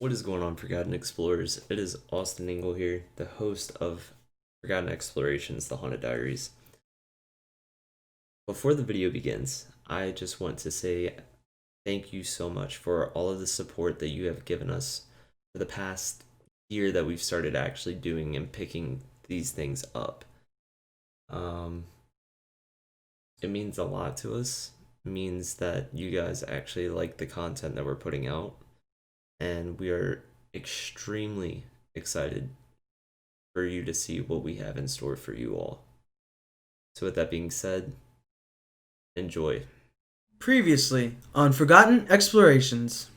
What is going on, Forgotten Explorers? It is Austin Engel here, the host of Forgotten Explorations, The Haunted Diaries. Before the video begins, I just want to say thank you so much for all of the support that you have given us for the past year that we've started actually doing and picking these things up. It means a lot to us. It means that you guys actually like the content that we're putting out. And we are extremely excited for you to see what we have in store for you all. So with that being said, enjoy. Previously on Forgotten Explorations.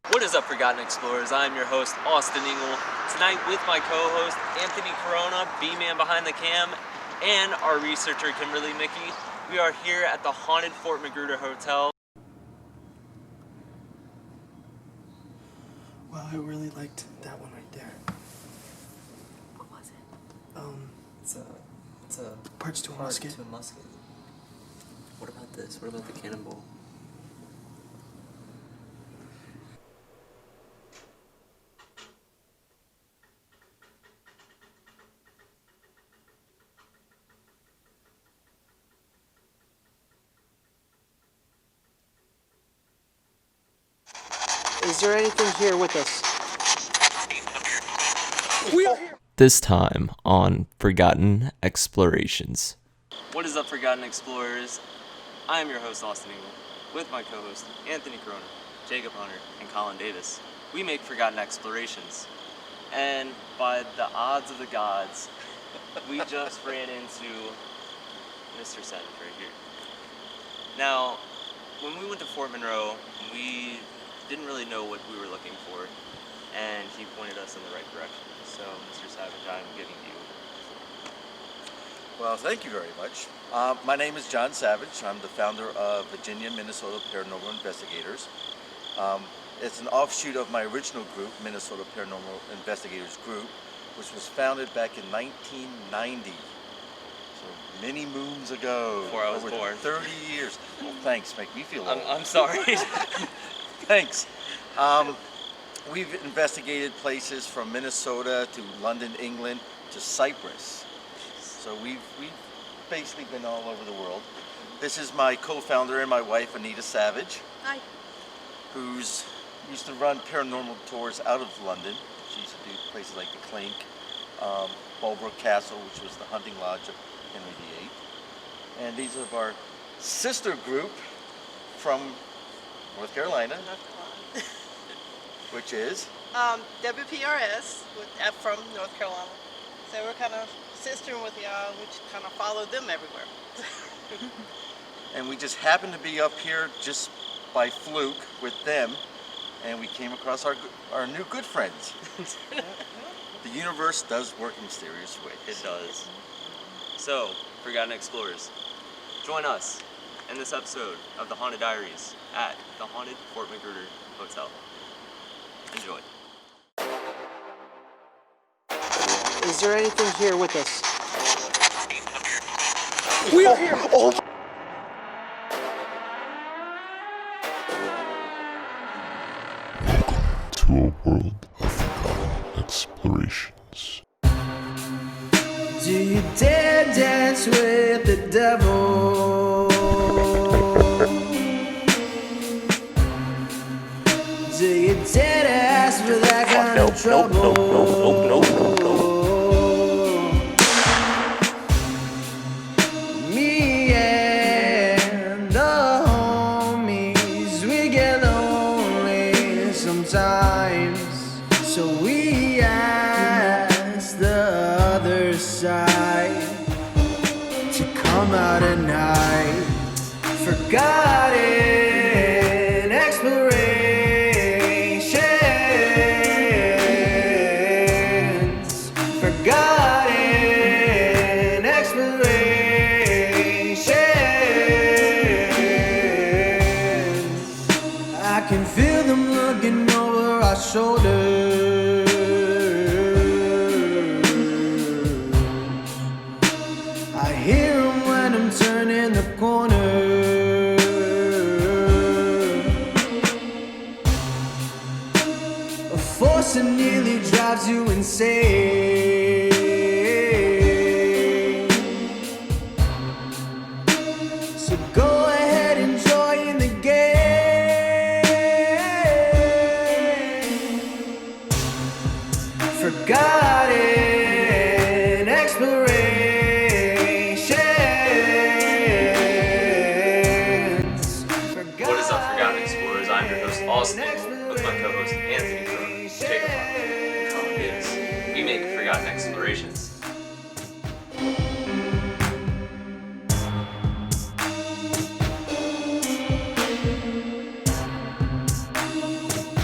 What is up, Forgotten Explorers? I'm your host, Austin Engel. Tonight with my co-host, Anthony Corona, B-Man behind the cam, and our researcher, Kimberly Mickey. We are here at the haunted Fort Magruder Hotel. Well, I really liked that one right there. What was it? It's a parts to a musket. To a musket. What about this? What about the cannonball? Is there anything here with us? This time on Forgotten Explorations. What is up, Forgotten Explorers? I am your host, Austin Engel, with my co-host, Anthony Corona, Jacob Hunter, and Colin Davis. We make Forgotten Explorations. And by the odds of the gods, we just ran into Mr. Savage right here. Now, when we went to Fort Monroe, we didn't really know what we were looking for, and he pointed us in the right direction. So, Mr. Savage, I'm giving you the floor. Well, thank you very much. My name is John Savage. I'm the founder of Virginia, Minnesota Paranormal Investigators. It's an offshoot of my original group, Minnesota Paranormal Investigators Group, which was founded back in 1990. So many moons ago. Before I was over born. 30 years. Well, thanks. Make me feel old. I'm sorry. Thanks. We've investigated places from Minnesota to London, England, to Cyprus. So we've basically been all over the world. This is my co-founder and my wife, Anita Savage. Hi. Who's used to run paranormal tours out of London. She used to do places like the Clink, Bulbrook Castle, which was the hunting lodge of Henry VIII. And these are our sister group from North Carolina, which is? WPRS from North Carolina. So we're kind of sistering with y'all, which kind of follow them everywhere. And we just happened to be up here just by fluke with them, and we came across our new good friends. The universe does work in mysterious ways. It does. So, Forgotten Explorers, join us in this episode of The Haunted Diaries at the haunted Fort Magruder Hotel. Enjoy. Is there anything here with us? We are here! Oh. To a world of forgotten explorations. Do you dare dance with the devil? Do you dare to ask for that kind of trouble? Me and the homies, we get lonely sometimes, so we ask the other side to come out at night. Forgotten explorations. Forgotten explorations. I can feel them looking over our shoulders. I hear them when I'm turning the corner. force that nearly drives you insane. So go ahead, enjoy the game. Forgotten explorations. What is up, Forgotten Explorers? I'm your host, Austin Engel, with my co-host Anthony Cronin, Jacob Hunter, and Colin Davis. We make Forgotten Explorations.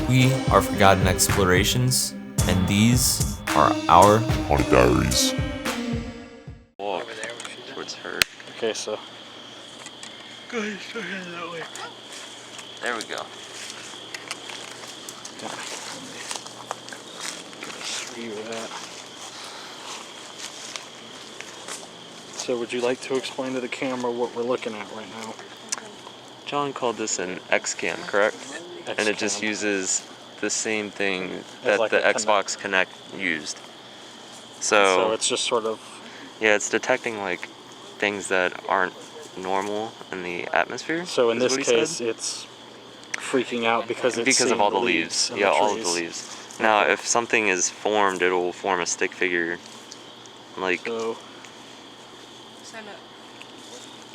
We are Forgotten Explorations, and these are our Haunted Diaries. Walk towards her. Okay, so. There we go. Get a view of that. So, would you like to explain to the camera what we're looking at right now? John called this an X-Cam, correct? And it just X-Cam. uses the same thing that like the a Xbox Connect used. So it's just sort of. Yeah, it's detecting like things that aren't normal in the atmosphere. So in is this what he case, said. it's freaking out because it's Because of seeing all the leaves. in Yeah, the all of the trees. leaves. Now, if something is formed, it'll form a stick figure. Like, So So look,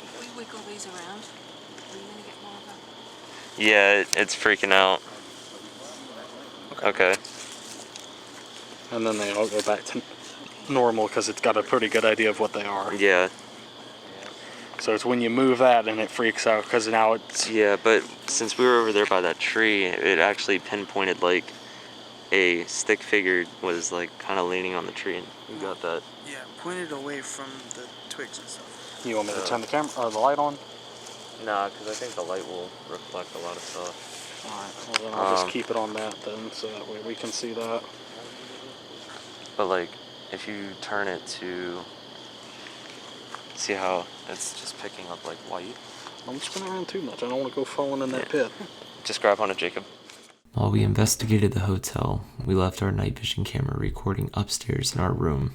if we wiggle these around, are you going to get more of a... yeah, it's freaking out. Okay. and then they all go back to normal because it's got a pretty good idea of what they are. Yeah. So it's when you move that and it freaks out because now it's. Yeah, but since we were over there by that tree, it actually pinpointed like a stick figure was like kind of leaning on the tree, and we got that. Yeah, point it away from the twigs and stuff. You want me to turn the camera or the light on? Nah, because I think the light will reflect a lot of stuff. Alright, well then I'll just keep it on that then, so that way we can see that. But like, if you turn it to see how it's just picking up like white. Don't spin around too much. I don't want to go falling in that pit. Just grab on it, Jacob. While we investigated the hotel, we left our night vision camera recording upstairs in our room.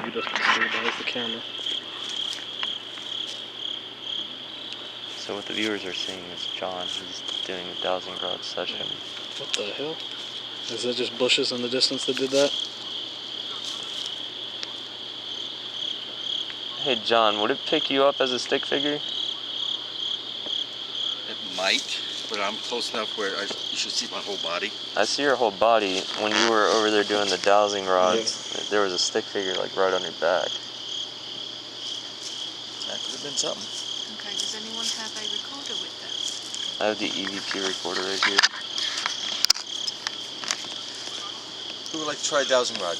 You just stabilize the camera. So what the viewers are seeing is John, who's doing a dowsing rod session. What the hell? Is that just bushes in the distance that did that? Hey John, would it pick you up as a stick figure? It might, but I'm close enough where you should see my whole body. I see your whole body. When you were over there doing the dowsing rods, there was a stick figure like right on your back. That could have been something. Okay, does anyone have a recorder with them? I have the EVP recorder right here. Who would like to try a dowsing rod?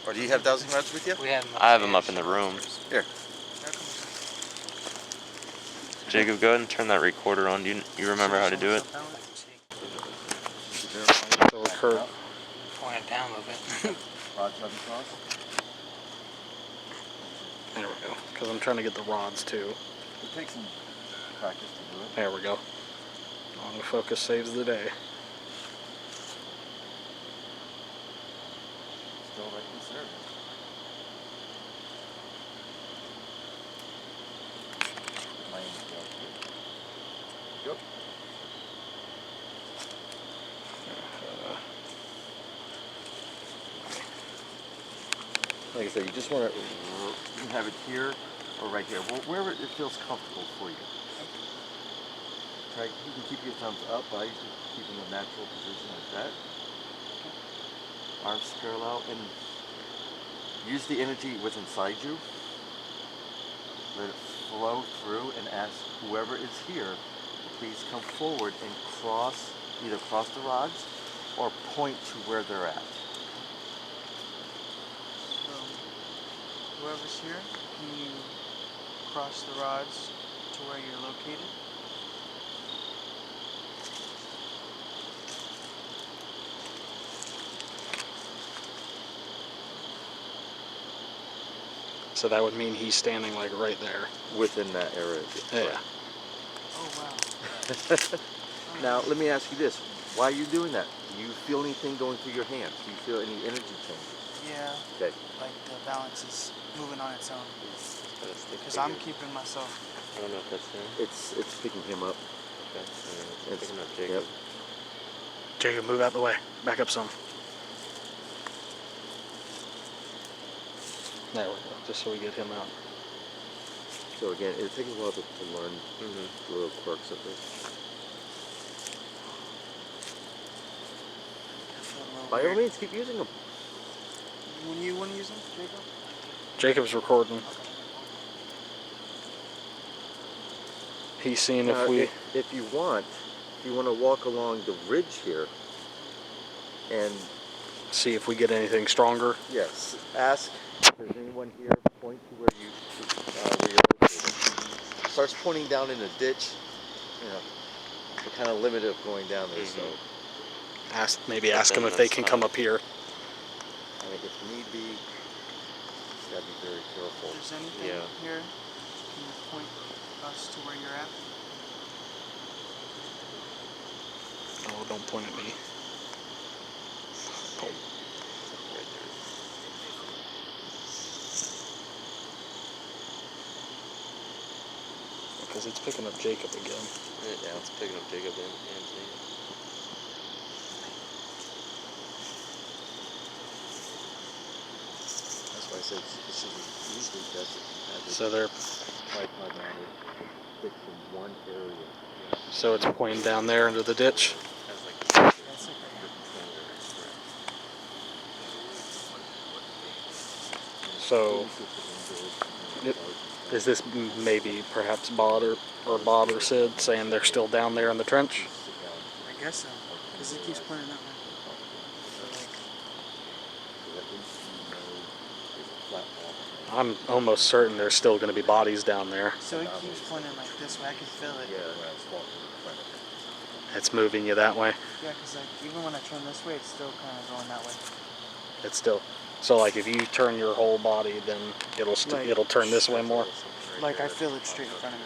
Or do you have dowsing rods with you? We have I have them up in the room. Here. Jacob, go ahead and turn that recorder on. Do you remember how to do it? So we're curved. Point it down a little bit. Rod tug across. There we go. Because I'm trying to get the rods too. It takes some practice to do it. There we go. Autofocus saves the day. Still right conservative. My aim is down here. Yep. Like I said, you just want to have it here or right here, wherever it feels comfortable for you. Try, you can keep your thumbs up, but I usually keep in a natural position like that. Arms parallel, and use the energy within inside you. Let it flow through and ask whoever is here to please come forward and cross, either cross the rods or point to where they're at. So, whoever's here, can you cross the rods to where you're located? So that would mean he's standing like right there. Within that area. Yeah. Oh, wow. Now, let me ask you this. Why are you doing that? Do you feel anything going through your hands? Do you feel any energy changes? Yeah, Okay. like the balance is moving on its own. Because I'm keeping myself. I don't know if that's him. It's picking him up. Okay. It's Picking up Jacob. Yep. Jacob, move out the way. Back up some. There we go. Just so we get him out. So again, it takes a while to learn the little quirks of this. By all means, keep using them. When you want to use them, Jacob? Jacob's recording. He's seeing if we... If you want to walk along the ridge here and see if we get anything stronger. yes, ask if there's anyone here, point to where you're located. Starts pointing down in the ditch, you know, we're kind of limited of going down there, so Maybe ask them if they can come up here. I think if need be, you gotta be very careful. If there's anything here, can you point us to where you're at? Oh, don't point at me. Oh. Because it's picking up Jacob again. Yeah, it's picking up Jacob and Anthony. That's why I said this is usually does it. So they're... tripod mounted, fixed in one area. So it's pointing down there into the ditch. That's it So is this maybe perhaps Bob or Sid saying they're still down there in the trench? I guess so. Because it keeps pointing that way. I'm almost certain there's still going to be bodies down there. So it keeps pointing like this way. I can feel it. It's moving you that way. Yeah, because like even when I turn this way, it's still kind of going that way. It's still... So like if you turn your whole body, then it'll turn this way more. Like I feel it straight in front of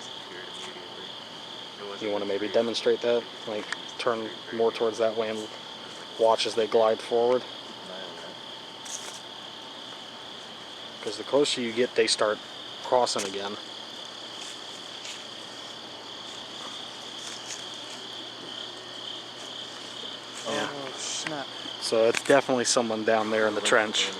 me. You want to maybe demonstrate that? Like turn more towards that way and watch as they glide forward? Because the closer you get, they start crossing again. Yeah. Oh snap. So it's definitely someone down there in the trench.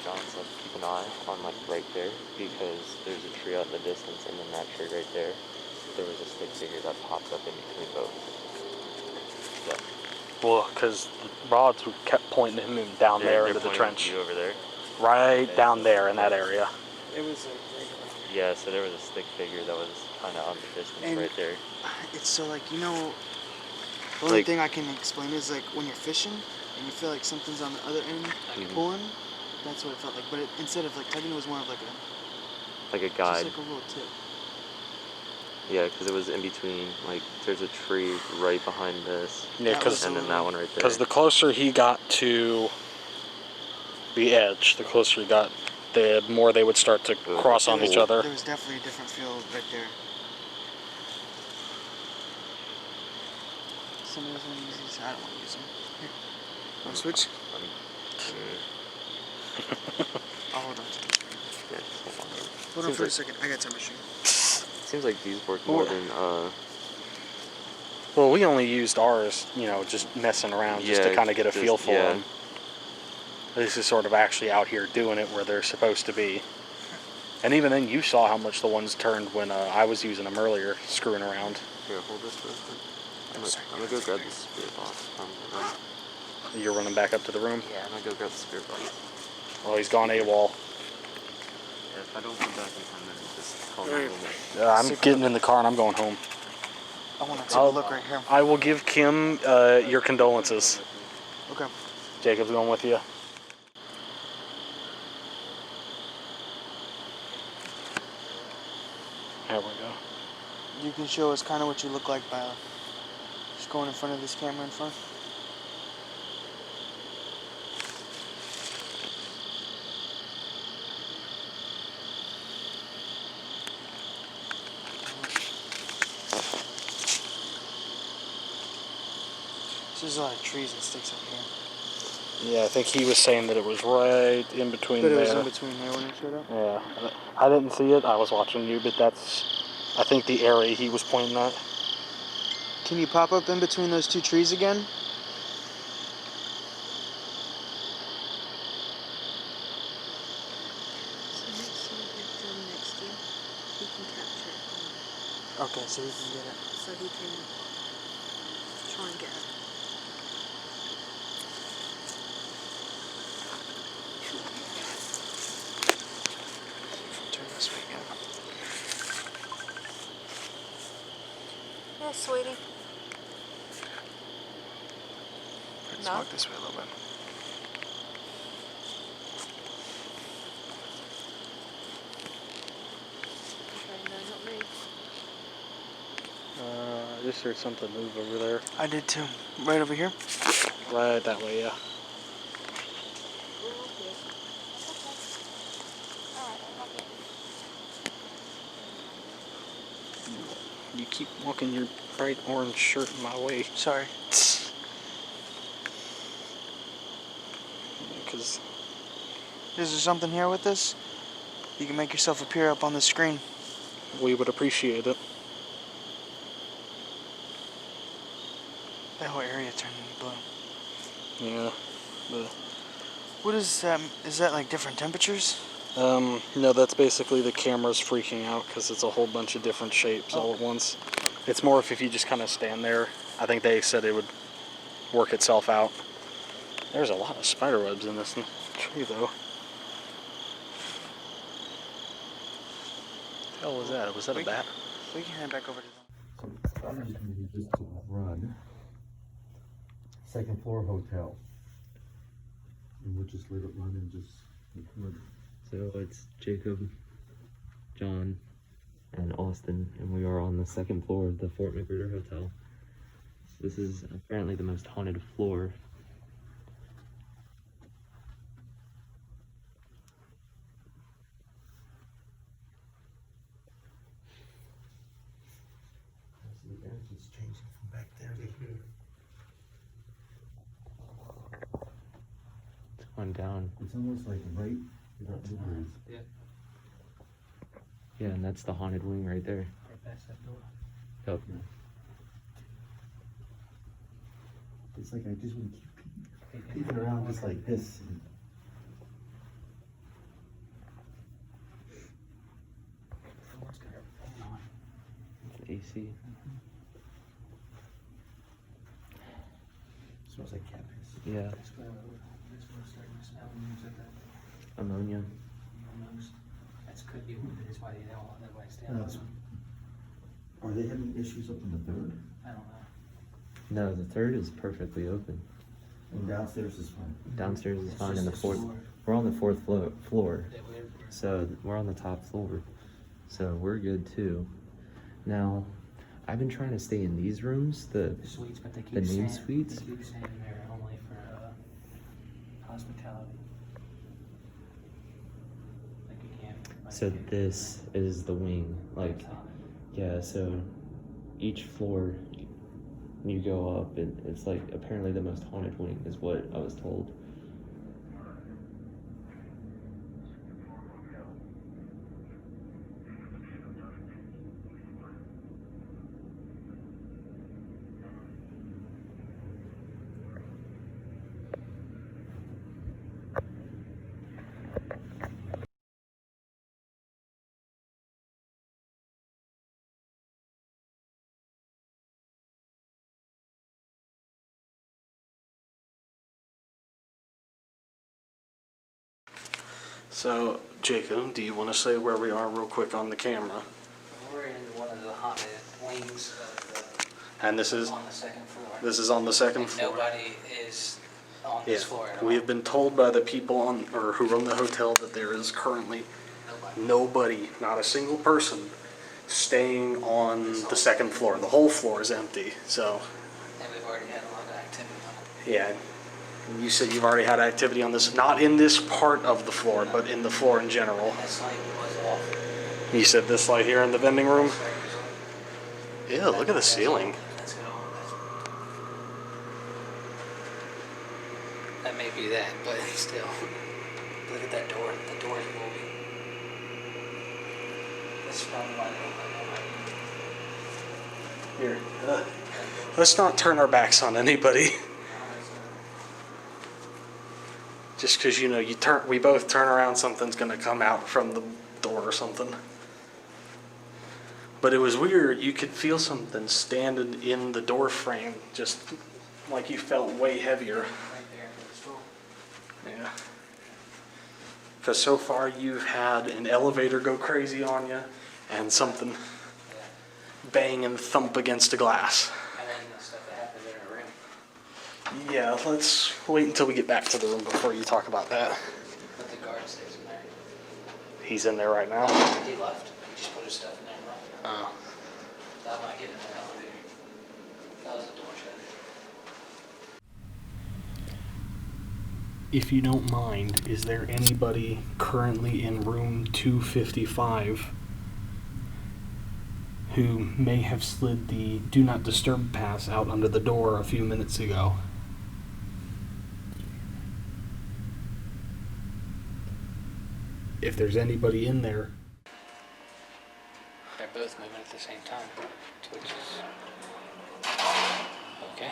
John said keep an eye on like right there because there's a tree out in the distance, and then that tree right there, there was a stick figure that popped up in between both. Yeah. Well, because the rods kept pointing him down there into the trench. You over there. Right down there in that area. It was Yeah, so there was a stick figure that was kind of on the distance right there. It's so like, you know, the only thing I can explain is like when you're fishing and you feel like something's on the other end pulling, that's what it felt like. But instead of like tugging, it was more of like a guide. Just like a little tip. Yeah, because it was in between. Like, there's a tree right behind this. Yeah, because and then that one right there. Because the closer he got to the edge, the closer he got, the more they would start to cross on each other. There was definitely a different feel right there. Some of those ones use these. I don't want to use them. Here. Want to switch? I'll hold on to this. Yeah, just hold on. Hold on for a second. I got time machine. Seems like these work more than Well, we only used ours, you know, just messing around, just to kind of get a feel for them. This is sort of actually out here doing it where they're supposed to be. And even then, you saw how much the ones turned when I was using them earlier, screwing around. Here, hold this real quick. I'm gonna go grab the spirit box. You're running back up to the room? Yeah, I'm gonna go grab the spirit box. Oh, he's gone AWOL. Yeah, if I don't come back in 10 minutes, just call me. I'm getting in the car and I'm going home. I want to take a look right here. I will give Kim your condolences. Okay. Jacob's going with you. There we go. You can show us kind of what you look like by just going in front of this camera in front. There's a lot of trees and sticks up here. Yeah, I think he was saying that it was right in between there. But it was in between there when it showed up? Yeah. I didn't see it. I was watching you, but that's, I think, the area he was pointing at. Can you pop up in between those two trees again? Okay, so he can get it. So he can try and get it. Turn this way again. Yeah, sweetie. Let's walk this way a little bit. Okay, no, not me. I just heard something move over there. I did too. Right over here? Right that way, yeah. You keep walking your bright orange shirt in my way. Sorry. Because Is there something here with this? You can make yourself appear up on the screen. we would appreciate it. That whole area turned blue. Yeah. What is that like different temperatures? No, that's basically the camera's freaking out because it's a whole bunch of different shapes all at once. It's more if you just kind of stand there. I think they said it would work itself out. There's a lot of spider webs in this tree, though. What the hell was that? Was that a bat? We can head back over to them. Just to run. Second floor hotel. And we'll just let it run and just record. So it's Jacob, John, and Austin, and we are on the second floor of the Fort Magruder Hotel. This is apparently the most haunted floor. The energy's changing from back there to here. It's going down. It's almost like right without the breeze. Yeah. Yeah, and that's the haunted wing right there. Right past that door. Yep. It's like I just want to keep peeking around just like this. AC. Smells like cat piss. Yeah. Ammonia. That could be what it is why they all nobody's down. Are they having issues up in the third? I don't know. No, the third is perfectly open. And downstairs is fine. Downstairs is fine, and the fourth. We're on the fourth floor, so we're on the top floor, so we're good too. Now, I've been trying to stay in these rooms, the Suites, but they keep the name saying, suites. They keep saying they're only for hospitality. Like you can't. Like, So this is the wing, like, yeah. So each floor you go up, and it's like apparently the most haunted wing is what I was told. So, Jacob, do you want to say where we are real quick on the camera? We're in one of the haunted wings of And this is on the second floor. This is on the second And floor. nobody is on Yeah, this floor at all. we have been told by the people on or who run the hotel that there is currently nobody, not a single person, staying on the second floor. The whole floor is empty. So, And we've already had a lot of activity on it. yeah. You said you've already had activity on this, not in this part of the floor, but in the floor in general. That light was off. You said this light here in the vending room? Yeah, look at the ceiling. That's good. That may be that, but still. Look at that door. The door is moving. That's probably why they open Here. Let's not turn our backs on anybody. Just because we both turn around, something's gonna come out from the door or something. But it was weird. You could feel something standing in the door frame, just like you felt way heavier. right there for the store. Yeah. Because so far you've had an elevator go crazy on you, and something Yeah. bang and thump against a glass. And then the stuff that happened in the room. Yeah, let's wait until we get back to the room before you talk about that. But the guard stays in there. He's in there right now. He left. He just put his stuff in there and left. Oh. I'm not getting in the elevator. That was the door shut. If you don't mind, is there anybody currently in room 255 who may have slid the do not disturb pass out under the door a few minutes ago? If there's anybody in there. They're both moving at the same time, which is okay.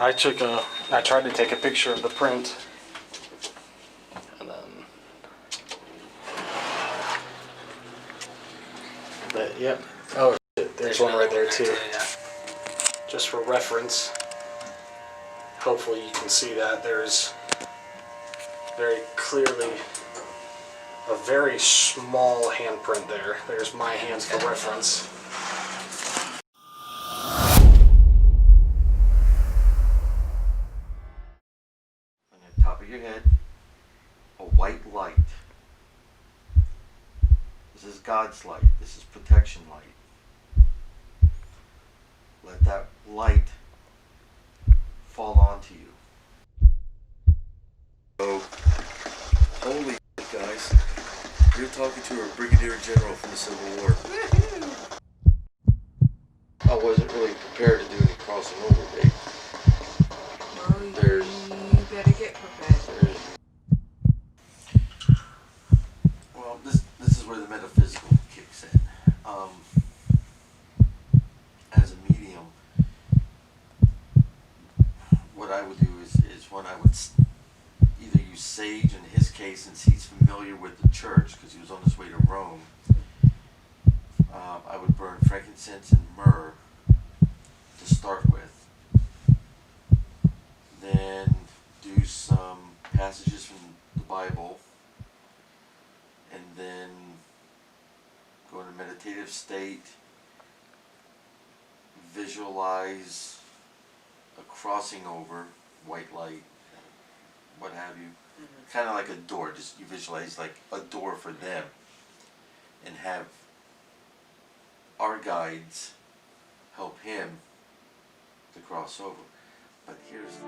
I tried to take a picture of the print. And then yep. Oh shit, there's one right there too. Just for reference. Hopefully you can see that. There's very clearly a very small handprint there. There's my hands for reference. On the top of your head, a white light. This is God's light. This is protection light. Let that light fall onto you. Oh, holy shit, guys. You're talking to a brigadier general from the Civil War. I wasn't really prepared to do any crossing over, babe. There's... You better get prepared. Well, this is where the metaphysical kicks in. As a medium, what I would do is when I would either use sage in his case, since he's familiar with the church because he was on his way to Rome, I would burn frankincense and myrrh to start with. Then do some passages from the Bible, and then go in a meditative state, visualize a crossing over, white light, what have you. Kind of like a door, just you visualize like a door for them, and have our guides help him to cross over. But here's